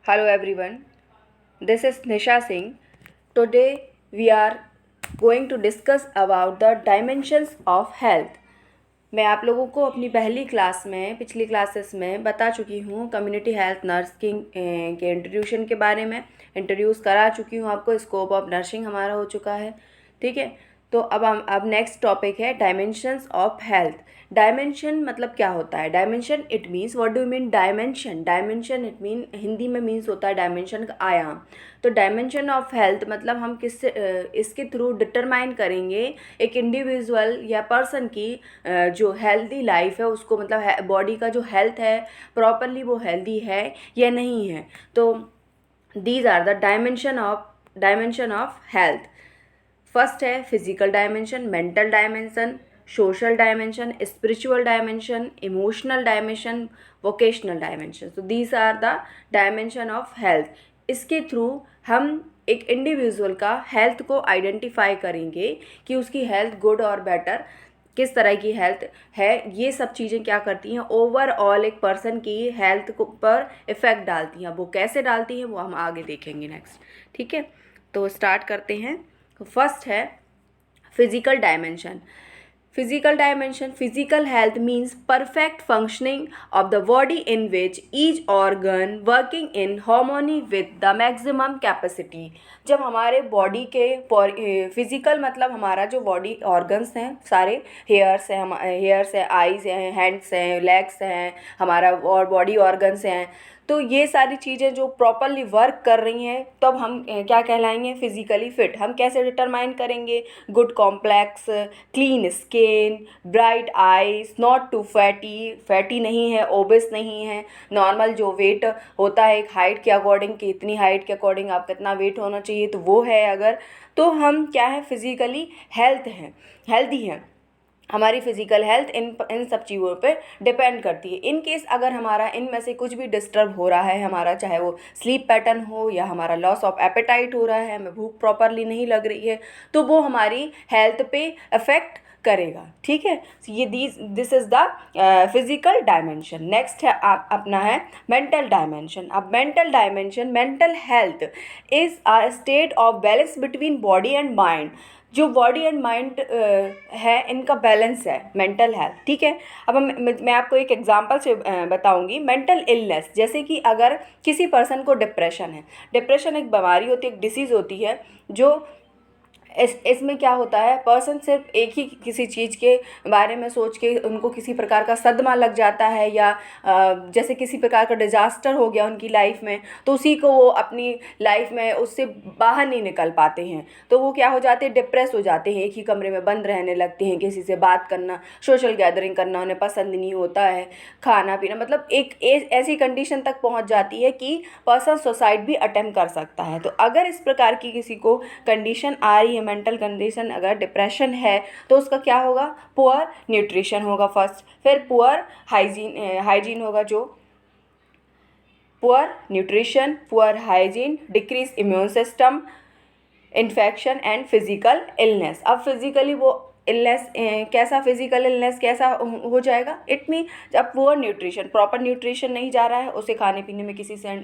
Hello everyone, this is Nisha Singh. Today we are going to discuss about the dimensions of health. मैं आप लोगों को अपनी पहली क्लास में पिछली क्लासेस में बता चुकी हूँ कम्युनिटी हेल्थ नर्सिंग के इंट्रोड्यूशन के बारे में इंट्रोड्यूस करा चुकी हूँ आपको। स्कोप ऑफ नर्सिंग हमारा हो चुका है, ठीक है। तो अब नेक्स्ट टॉपिक है डायमेंशंस ऑफ हेल्थ। डायमेंशन मतलब क्या होता है? Dimension it means what do mean dimension? Dimension it mean Hindi में मीन्स होता है डायमेंशन का आयाम। तो डायमेंशन ऑफ हेल्थ मतलब हम किससे इसके थ्रू डिटरमाइन करेंगे एक इंडिविजुअल या पर्सन की जो हेल्दी लाइफ है उसको, मतलब बॉडी का जो हेल्थ है प्रॉपरली वो हेल्दी है या नहीं है। तो these are the dimension of health. First है physical dimension, mental dimension, social dimension, spiritual dimension, emotional dimension, vocational dimension. तो these are the dimension of health. इसके थ्रू हम एक इंडिविजुअल का हेल्थ को आइडेंटिफाई करेंगे कि उसकी हेल्थ गुड और बेटर किस तरह की हेल्थ है। ये सब चीज़ें क्या करती हैं, ओवरऑल एक पर्सन की हेल्थ को पर इफ़ेक्ट डालती हैं। वो कैसे डालती हैं वो हम आगे देखेंगे नेक्स्ट, ठीक है। तो स्टार्ट करते हैं। फर्स्ट है physical dimension. Physical health means perfect functioning of the body in which each organ working in harmony with the maximum capacity। जब हमारे बॉडी के फिजिकल मतलब हमारा जो बॉडी ऑर्गन्स हैं सारे, हेयर्स हैं, आईज हैं, हैंड्स हैं, लेग्स हैं, हमारा और बॉडी ऑर्गन्स हैं, तो ये सारी चीज़ें जो प्रॉपरली वर्क कर रही हैं तब हम क्या कहलाएंगे, फिजिकली फिट। हम कैसे डिटरमाइन करेंगे? Good complex, clean skin, bright eyes, not too fatty नहीं है, ओबेस नहीं है, नॉर्मल जो वेट होता है एक हाइट के अकॉर्डिंग कि इतनी हाइट के अकॉर्डिंग आप कितना वेट होना चाहिए तो वो है अगर, तो हम क्या है, फिजिकली हेल्दी हैं। हमारी फिजिकल हेल्थ इन सब चीज़ों पे डिपेंड करती है। इन केस अगर हमारा इनमें से कुछ भी डिस्टर्ब हो रहा है हमारा, चाहे वो स्लीप पैटर्न हो या हमारा लॉस ऑफ एपेटाइट हो रहा है, हमें भूख प्रॉपरली नहीं लग रही है, तो वो हमारी हेल्थ पे अफेक्ट करेगा, ठीक है। ये this is the physical dimension. Next है अपना है मेंटल डायमेंशन। अब mental health is a state of balance between body and mind. जो बॉडी एंड माइंड है इनका बैलेंस है मेंटल हेल्थ, ठीक है। अब मैं आपको एक एग्जांपल से बताऊंगी। मेंटल इलनेस, जैसे कि अगर किसी पर्सन को डिप्रेशन एक बीमारी होती है, एक डिसीज़ होती है जो इसमें क्या होता है, पर्सन सिर्फ एक ही किसी चीज़ के बारे में सोच के उनको किसी प्रकार का सदमा लग जाता है या जैसे किसी प्रकार का डिजास्टर हो गया उनकी लाइफ में, तो उसी को वो अपनी लाइफ में उससे बाहर नहीं निकल पाते हैं, तो वो क्या हो जाते हैं, डिप्रेस हो जाते हैं, एक ही कमरे में बंद रहने लगते हैं, किसी से बात करना, सोशल गैदरिंग करना उन्हें पसंद नहीं होता है, खाना पीना, मतलब एक ऐसी कंडीशन तक पहुंच जाती है कि पर्सन सुसाइड भी अटेम्प्ट कर सकता है। तो अगर इस प्रकार की किसी को कंडीशन आ रही है, मेंटल कंडीशन, अगर डिप्रेशन है, तो उसका क्या होगा, पुअर न्यूट्रिशन होगा फर्स्ट, फिर पुअर हाइजीन होगा, जो poor nutrition, poor hygiene, decrease immune system, infection and physical illness. अब फिजिकली वो इलनेस कैसा, फिजिकल इलनेस कैसा हो जाएगा, इट मीन जब पुअर न्यूट्रिशन, प्रॉपर न्यूट्रिशन नहीं जा रहा है, उसे खाने पीने में किसी से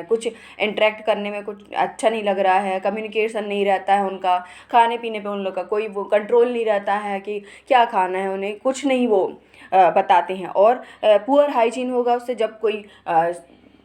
कुछ इंटरेक्ट करने में कुछ अच्छा नहीं लग रहा है, कम्युनिकेशन नहीं रहता है उनका, खाने पीने पे उन लोग का कोई वो कंट्रोल नहीं रहता है कि क्या खाना है, उन्हें कुछ नहीं वो बताते हैं। और पुअर हाइजीन होगा उससे, जब कोई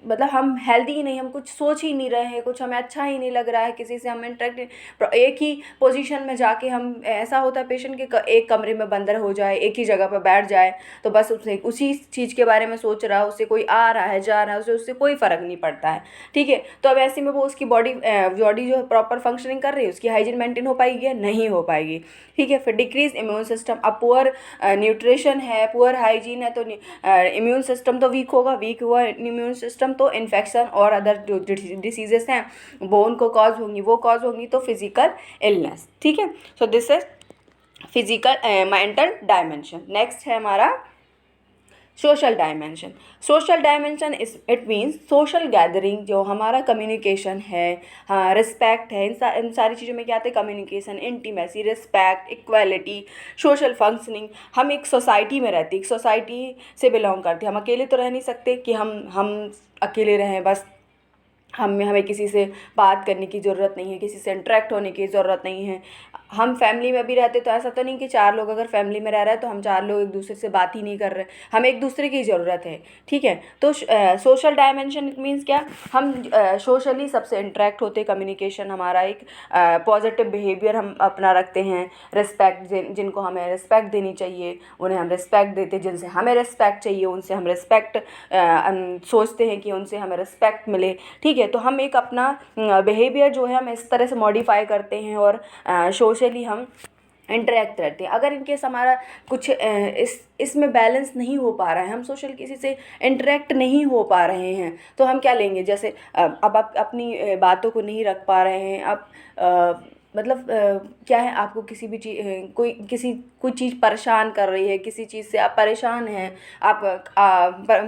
मतलब हम हेल्दी ही नहीं, हम कुछ सोच ही नहीं रहे हैं, कुछ हमें अच्छा ही नहीं लग रहा है, किसी से हम इंटरेक्ट, एक ही पोजीशन में जाके हम, ऐसा होता है पेशेंट के एक कमरे में बंद हो जाए, एक ही जगह पर बैठ जाए, तो बस उसी चीज़ के बारे में सोच रहा है, उससे कोई आ रहा है जा रहा है उससे कोई फ़र्क नहीं पड़ता है, ठीक है। तो अब ऐसे में वो उसकी बॉडी जो प्रॉपर फंक्शनिंग कर रही है, उसकी हाइजीन मेंटेन हो पाएगी या नहीं हो पाएगी, ठीक है। फिर डिक्रीज इम्यून सिस्टम। अब पुअर न्यूट्रिशन है, पुअर हाइजीन है, तो इम्यून सिस्टम तो वीक होगा, वीक हुआ इम्यून सिस्टम तो इन्फेक्शन और अदर जो डिसीजेस हैं वो उनको कॉज होंगी तो फिजिकल इलनेस, ठीक है। So this is physical mental dimension. Next है हमारा social dimension it means social gathering, जो हमारा कम्युनिकेशन है, हाँ, रिस्पेक्ट है, इन सारी चीज़ों में क्या आते हैं, communication, intimacy, respect, equality, social functioning. हम एक सोसाइटी में रहते हैं, एक सोसाइटी से बिलोंग करते हैं, हम अकेले तो रह नहीं सकते कि हम अकेले रहें बस, हमें किसी से बात करने की ज़रूरत नहीं है, किसी से इंटरेक्ट होने की ज़रूरत नहीं है। हम फैमिली में भी रहते तो ऐसा तो नहीं कि 4 लोग अगर फैमिली में रह रहे हैं तो हम 4 लोग एक दूसरे से बात ही नहीं कर रहे, हमें एक दूसरे की ज़रूरत है, ठीक है। तो सोशल डायमेंशन इट मीन्स क्या, हम सोशली सबसे इंटरेक्ट होते, कम्युनिकेशन हमारा एक पॉजिटिव बिहेवियर हम अपना रखते हैं, रिस्पेक्ट जिनको हमें रिस्पेक्ट देनी चाहिए उन्हें हम रिस्पेक्ट देते, जिनसे हमें रिस्पेक्ट चाहिए उनसे हम रिस्पेक्ट सोचते हैं कि उनसे हमें रिस्पेक्ट मिले, ठीक है। तो हम एक अपना बिहेवियर जो है हम इस तरह से मॉडिफाई करते हैं और सोशली हम इंटरेक्ट करते हैं। अगर इनकेस हमारा कुछ इसमें बैलेंस नहीं हो पा रहा है, हम सोशल किसी से इंटरेक्ट नहीं हो पा रहे हैं, तो हम क्या लेंगे, जैसे अब आप अपनी बातों को नहीं रख पा रहे हैं, आप मतलब क्या है, आपको किसी भी चीज़ कोई चीज़ परेशान कर रही है, किसी चीज़ से आप परेशान हैं, आप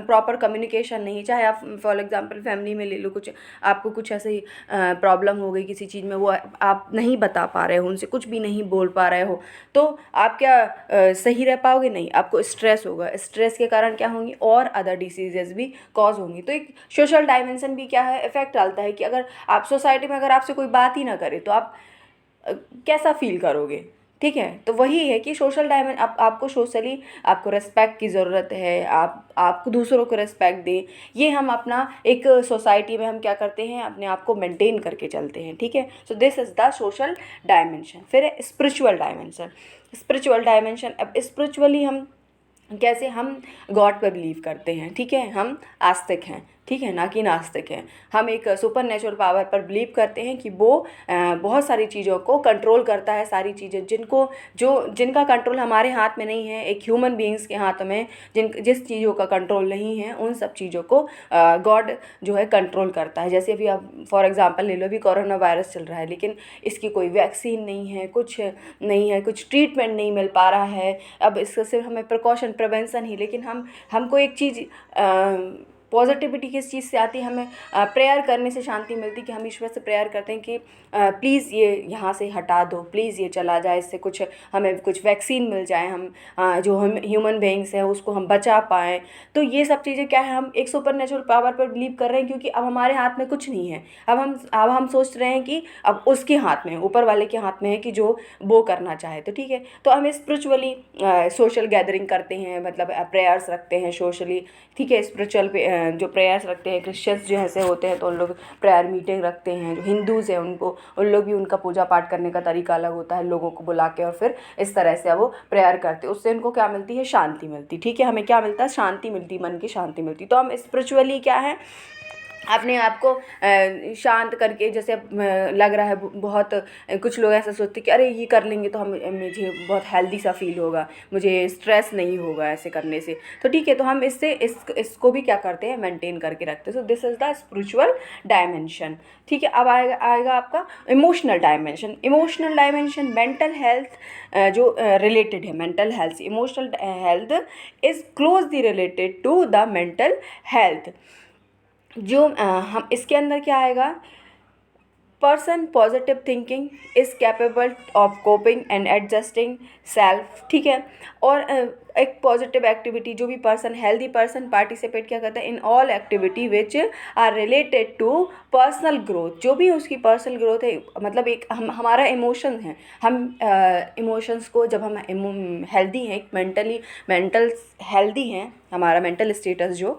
प्रॉपर कम्युनिकेशन नहीं, चाहे आप फॉर एग्जांपल फैमिली में ले लो, कुछ आपको कुछ ऐसे ही प्रॉब्लम हो गई किसी चीज़ में, वो आप नहीं बता पा रहे हो, उनसे कुछ भी नहीं बोल पा रहे हो, तो आप क्या सही रह पाओगे? नहीं, आपको स्ट्रेस होगा, स्ट्रेस के कारण क्या होंगी, और अदर डिसीजेज भी कॉज होंगी। तो एक सोशल डायमेंशन भी क्या है, इफेक्ट डालता है कि अगर आप सोसाइटी में अगर आपसे कोई बात ही ना करे तो आप कैसा फील करोगे, ठीक है। तो वही है कि सोशल डायमेंशन, आपको सोशली आपको रिस्पेक्ट की ज़रूरत है, आपको दूसरों को रिस्पेक्ट दें, ये हम अपना एक सोसाइटी में हम क्या करते हैं, अपने आप को मेंटेन करके चलते हैं, ठीक है। सो this is the social dimension. फिर है स्पिरिचुअल डायमेंशन। स्पिरिचुअल डायमेंशन, अब स्पिरिचुअली हम कैसे, हम गॉड पर बिलीव करते हैं, ठीक है, हम आस्तिक हैं, ठीक है, ना कि नास्तिक हैं। हम एक सुपर नेचुरल पावर पर बिलीव करते हैं कि वो बहुत सारी चीज़ों को कंट्रोल करता है, सारी चीज़ें जिनका कंट्रोल हमारे हाथ में नहीं है, एक ह्यूमन बीइंग्स के हाथ में जिस चीज़ों का कंट्रोल नहीं है, उन सब चीज़ों को गॉड जो है कंट्रोल करता है। जैसे अभी आप फॉर एग्जांपल ले लो, अभी कोरोना वायरस चल रहा है, लेकिन इसकी कोई वैक्सीन नहीं है, कुछ नहीं है, कुछ ट्रीटमेंट नहीं मिल पा रहा है। अब इसका सिर्फ हमें प्रिकॉशन, प्रिवेंशन ही, लेकिन हमको एक चीज़ पॉजिटिविटी किस चीज़ से आती है, हमें प्रेयर करने से शांति मिलती, कि हम ईश्वर से प्रेयर करते हैं कि प्लीज़ ये यहाँ से हटा दो, प्लीज़ ये चला जाए, इससे कुछ हमें कुछ वैक्सीन मिल जाए, हम जो हम ह्यूमन बीइंग्स हैं उसको हम बचा पाएँ। तो ये सब चीज़ें क्या है, हम एक सुपर नेचुरल पावर पर बिलीव कर रहे हैं, क्योंकि अब हमारे हाथ में कुछ नहीं है। अब हम सोच रहे हैं कि अब उसके हाथ में है, ऊपर वाले के हाथ में है कि जो वो करना चाहे, तो ठीक है। तो हम स्पिरिचुअली सोशल गैदरिंग करते हैं, मतलब प्रेयर्स रखते हैं सोशली, ठीक है। स्पिरिचुअल जो प्रेयर्स रखते हैं, क्रिश्चियंस जो ऐसे होते हैं तो उन लोग प्रेयर मीटिंग रखते हैं, जो हिंदूज़ हैं उन लोग भी, उनका पूजा पाठ करने का तरीका अलग होता है, लोगों को बुला के और फिर इस तरह से वो प्रेयर करते हैं, उससे उनको क्या मिलती है, शांति मिलती, ठीक है। हमें क्या मिलता है, शांति मिलती, मन की शांति मिलती। तो हम स्पिरिचुअली क्या है, अपने आप को शांत करके, जैसे लग रहा है बहुत, कुछ लोग ऐसा सोचते हैं कि अरे ये कर लेंगे तो मुझे बहुत हेल्दी सा फील होगा, मुझे स्ट्रेस नहीं होगा ऐसे करने से, तो ठीक है। तो हम इसको भी क्या करते हैं, मेंटेन करके रखते हैं। So this is the spiritual dimension, ठीक है। अब आएगा आपका emotional dimension. Emotional dimension mental health जो रिलेटेड है, mental health, emotional health is closely related to the mental health. जो हम इसके अंदर क्या आएगा, person positive thinking is capable of coping and adjusting self, ठीक है। और एक पॉजिटिव एक्टिविटी, जो भी पर्सन, हेल्दी पर्सन पार्टिसिपेट क्या करता है in all activity which are related to personal growth, जो भी उसकी पर्सनल ग्रोथ है, मतलब एक हमारा इमोशन है, हम इमोशंस को जब हम हेल्दी हैं, मेंटल हेल्दी हैं, हमारा मेंटल स्टेटस जो,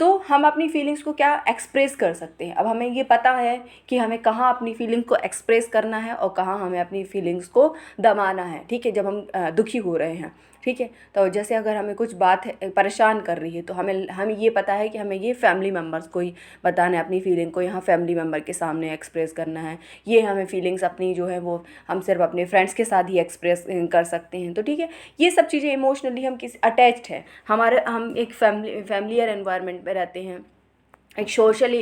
तो हम अपनी फीलिंग्स को क्या एक्सप्रेस कर सकते हैं। अब हमें ये पता है कि हमें कहाँ अपनी फीलिंग को एक्सप्रेस करना है और कहाँ हमें अपनी फीलिंग्स को दबाना है, ठीक है। जब हम दुखी हो रहे हैं, ठीक है, तो जैसे अगर हमें कुछ बात परेशान कर रही है, तो हमें ये पता है कि हमें ये फैमिली मेम्बर्स को ही बताना है, अपनी फीलिंग को यहाँ फैमिली मेम्बर के सामने एक्सप्रेस करना है। ये हमें फीलिंग्स अपनी जो है वो हम सिर्फ अपने फ्रेंड्स के साथ ही एक्सप्रेस कर सकते हैं, तो ठीक है। ये सब चीज़ें इमोशनली हम अटैच्ड है, हम एक फैमिलियर एनवायरनमेंट में रहते हैं, एक सोशली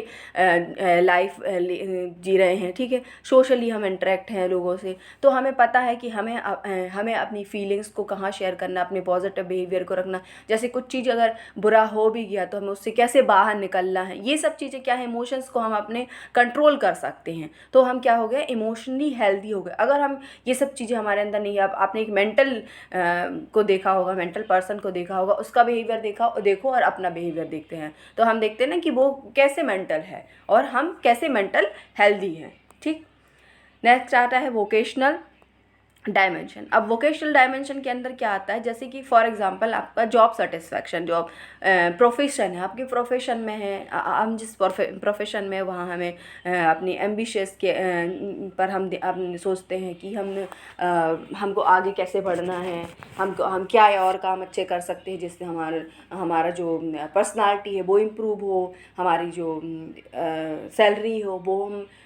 लाइफ जी रहे हैं, ठीक है। सोशली हम इंटरेक्ट हैं लोगों से, तो हमें पता है कि हमें अपनी फीलिंग्स को कहाँ शेयर करना, अपने पॉजिटिव बिहेवियर को रखना। जैसे कुछ चीज़ अगर बुरा हो भी गया तो हमें उससे कैसे बाहर निकलना है, ये सब चीज़ें क्या है, इमोशंस को हम अपने कंट्रोल कर सकते हैं। तो हम क्या हो गए, इमोशनली हेल्दी हो गए। अगर हम ये सब चीज़ें हमारे अंदर नहीं है, आपने एक मेंटल को देखा होगा, मेंटल पर्सन को देखा होगा, उसका बिहेवियर देखो और अपना बिहेवियर देखते हैं, तो हम देखते हैं ना कि वो कैसे मेंटल है और हम कैसे मेंटल हेल्दी हैं। ठीक, नेक्स्ट आता है वोकेशनल डायमेंशन। अब वोकेशनल डायमेंशन के अंदर क्या आता है, जैसे कि फॉर एग्जांपल आपका जॉब सेटिस्फैक्शन, जॉब प्रोफेशन है, आपकी प्रोफेशन में है, हम जिस प्रोफेशन में वहाँ हमें अपनी एम्बिशियस के पर हम सोचते हैं कि हमको आगे कैसे बढ़ना है, हम क्या और काम अच्छे कर सकते हैं जिससे हमारा जो पर्सनालिटी है वो इम्प्रूव हो, हमारी जो सैलरी हो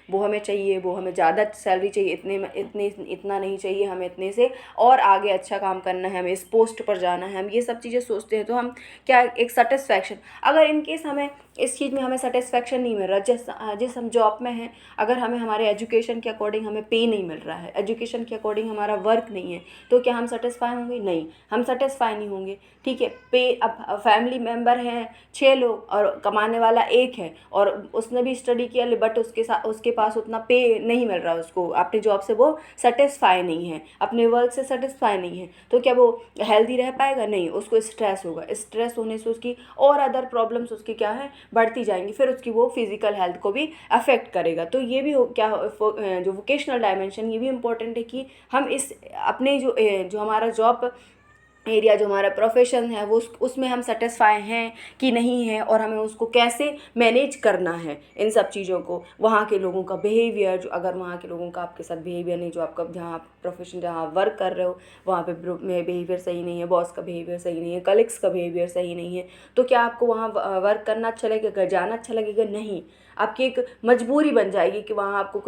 वो हमें चाहिए, वो हमें ज़्यादा सैलरी चाहिए, इतना नहीं चाहिए, हमें इतने से और आगे अच्छा काम करना है, हमें इस पोस्ट पर जाना है, हम ये सब चीज़ें सोचते हैं। तो हम क्या एक सेटिस्फैक्शन, अगर इन केस हमें इस चीज़ में हमें सेटिस्फैक्शन नहीं मिल रहा, जिस हम जॉब में हैं, अगर हमें हमारे एजुकेशन के अकॉर्डिंग हमें पे नहीं मिल रहा है, एजुकेशन के अकॉर्डिंग हमारा वर्क नहीं है, तो क्या हम सेटिस्फाई होंगे? नहीं, हम सेटिस्फाई नहीं होंगे। ठीक है, पे अब फैमिली मेम्बर हैं 6 लोग और कमाने वाला एक है और उसने भी स्टडी किया बट उसके पास उतना पे नहीं मिल रहा, उसको अपने जॉब से वो सेटिस्फाई नहीं है, अपने वर्क से सेटिस्फाई नहीं है, तो क्या वो हेल्दी रह पाएगा? नहीं, उसको स्ट्रेस होगा, स्ट्रेस होने से उसकी और अदर प्रॉब्लम्स उसकी क्या है बढ़ती जाएंगी, फिर उसकी वो फिजिकल हेल्थ को भी अफेक्ट करेगा। तो ये भी जो वोकेशनल डायमेंशन, ये भी इम्पोर्टेंट है कि हम इस अपने जो हमारा जॉब एरिया, जो हमारा प्रोफेशन है, वो उसमें हम सेटिस्फाई हैं कि नहीं है और हमें उसको कैसे मैनेज करना है, इन सब चीज़ों को। वहाँ के लोगों का बिहेवियर, जो अगर वहाँ के लोगों का आपके साथ बिहेवियर नहीं, जो आपका जहाँ प्रोफेशन जहाँ आप वर्क कर रहे हो वहाँ पे बिहेवियर सही नहीं है, बॉस का बिहेवियर सही नहीं है, कलीग्स का बिहेवियर सही नहीं है, तो क्या आपको वहाँ वर्क करना अच्छा लगेगा, जाना अच्छा लगेगा? नहीं, आपकी एक मजबूरी बन जाएगी कि वहाँ आपको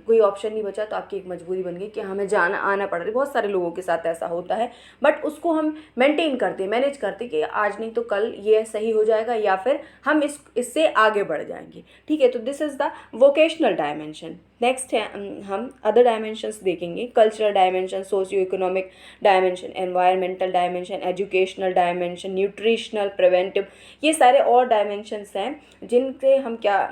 कोई ऑप्शन नहीं बचा, तो आपकी एक मजबूरी बन गई कि हमें आना पड़ रहा है। बहुत सारे लोगों के साथ ऐसा होता है, बट उसको हम मेंटेन करते हैं, मैनेज करते हैं कि आज नहीं तो कल ये सही हो जाएगा या फिर हम इससे आगे बढ़ जाएंगे। ठीक है, तो this is the vocational dimension. Next है हम अदर डायमेंशंस देखेंगे, cultural dimension, socio economic dimension, environmental dimension, educational dimension, nutritional, preventive, ये सारे और डायमेंशंस हैं जिनसे हम क्या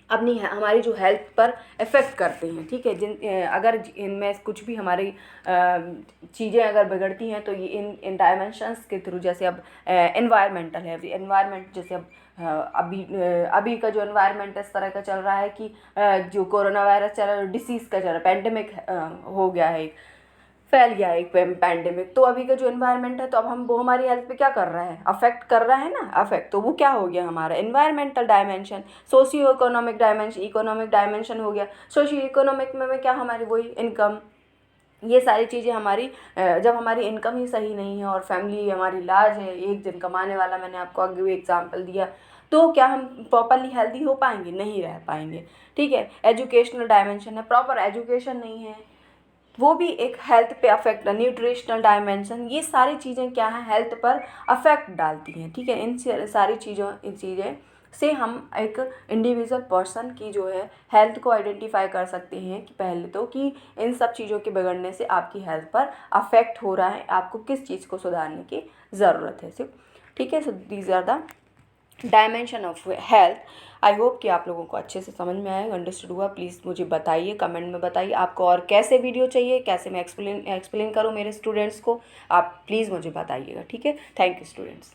हमारी जो हेल्थ पर इफ़ेक्ट करते हैं। ठीक है, अगर इनमें कुछ भी हमारी चीज़ें अगर बिगड़ती हैं तो ये इन डायमेंशंस के थ्रू, जैसे अब एनवायरमेंटल है, एनवायरमेंट जैसे अब अभी का जो एनवायरमेंट इस तरह का चल रहा है कि जो कोरोना वायरस चल रहा है, डिसीज़ का चल रहा है, पैंडेमिक हो गया है, फैल गया है एक पैंडेमिक। तो अभी का जो एनवायरनमेंट है, तो अब वो हमारी हेल्थ पे क्या कर रहा है, अफेक्ट कर रहा है ना, अफेक्ट, तो वो क्या हो गया हमारा environmental dimension. Socio economic dimension, economic dimension हो गया। सोशियो इकोनॉमिक में क्या हमारी वही इनकम, ये सारी चीज़ें हमारी जब हमारी इनकम ही सही नहीं है और फैमिली हमारी लार्ज है, एक जन कमाने वाला, मैंने आपको आगे भी एग्जांपल दिया, तो क्या हम प्रॉपरली हेल्दी हो पाएंगे? नहीं रह पाएंगे। ठीक है, एजुकेशनल डायमेंशन है, प्रॉपर एजुकेशन नहीं है, वो भी एक हेल्थ पे अफेक्ट, न्यूट्रिशनल डायमेंशन, ये सारी चीज़ें क्या है, हेल्थ पर अफेक्ट डालती हैं। ठीक है, इन सारी चीज़ें से हम एक इंडिविजुअल पर्सन की जो है हेल्थ को आइडेंटिफाई कर सकते हैं कि पहले तो कि इन सब चीज़ों के बिगड़ने से आपकी हेल्थ पर अफेक्ट हो रहा है, आपको किस चीज़ को सुधारने की ज़रूरत है सिर्फ। ठीक है, so these are the dimension of health. I hope कि आप लोगों को अच्छे से समझ में आएगा, अंडरस्टूड हुआ। प्लीज़ मुझे बताइए, कमेंट में बताइए आपको और कैसे वीडियो चाहिए, कैसे मैं एक्सप्लेन करूँ मेरे स्टूडेंट्स को, आप प्लीज़ मुझे बताइएगा। ठीक है, थैंक यू स्टूडेंट्स।